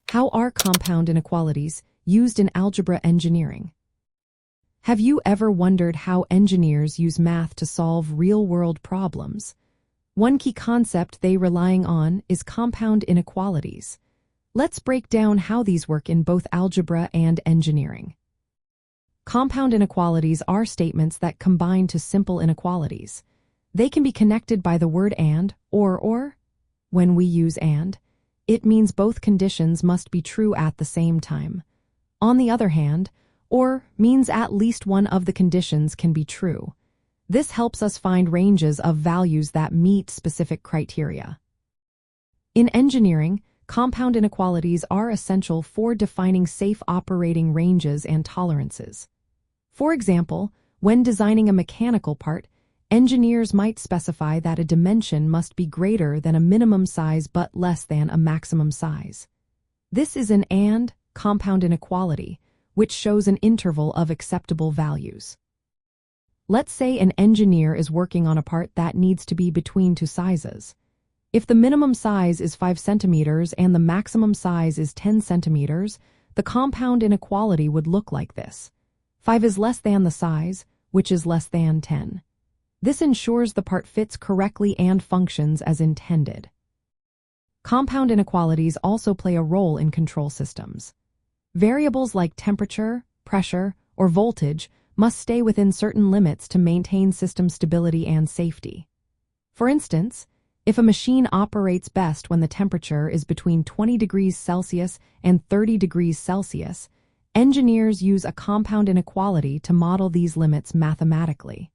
How are compound inequalities used in algebra engineering? Have you ever wondered how engineers use math to solve real-world problems? One key concept they're relying on is compound inequalities. Let's break down how these work in both algebra and engineering. Compound inequalities are statements that combine to simple inequalities. They can be connected by the word and or. When we use and, it means both conditions must be true at the same time. On the other hand, or means at least one of the conditions can be true. This helps us find ranges of values that meet specific criteria. In engineering, compound inequalities are essential for defining safe operating ranges and tolerances. For example, when designing a mechanical part, engineers might specify that a dimension must be greater than a minimum size but less than a maximum size. This is an and compound inequality, which shows an interval of acceptable values. Let's say an engineer is working on a part that needs to be between two sizes. If the minimum size is 5 centimeters and the maximum size is 10 centimeters, the compound inequality would look like this. 5 is less than the size, which is less than 10. This ensures the part fits correctly and functions as intended. Compound inequalities also play a role in control systems. Variables like temperature, pressure, or voltage must stay within certain limits to maintain system stability and safety. For instance, if a machine operates best when the temperature is between 20 degrees Celsius and 30 degrees Celsius, engineers use a compound inequality to model these limits mathematically.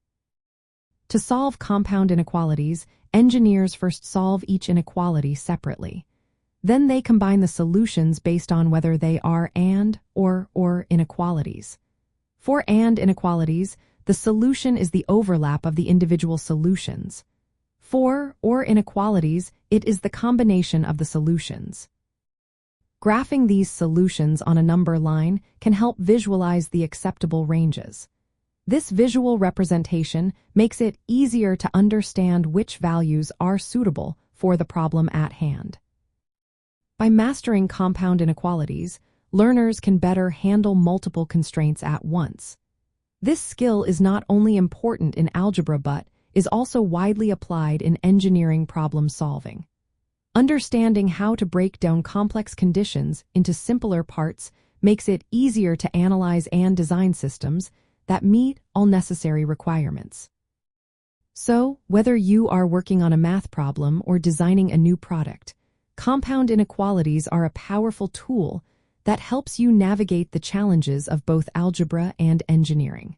To solve compound inequalities, engineers first solve each inequality separately. Then they combine the solutions based on whether they are and or inequalities. For and inequalities, the solution is the overlap of the individual solutions. For or inequalities, it is the combination of the solutions. Graphing these solutions on a number line can help visualize the acceptable ranges. This visual representation makes it easier to understand which values are suitable for the problem at hand. By mastering compound inequalities, learners can better handle multiple constraints at once. This skill is not only important in algebra but is also widely applied in engineering problem solving. Understanding how to break down complex conditions into simpler parts makes it easier to analyze and design systems that meet all necessary requirements. So, whether you are working on a math problem or designing a new product, compound inequalities are a powerful tool that helps you navigate the challenges of both algebra and engineering.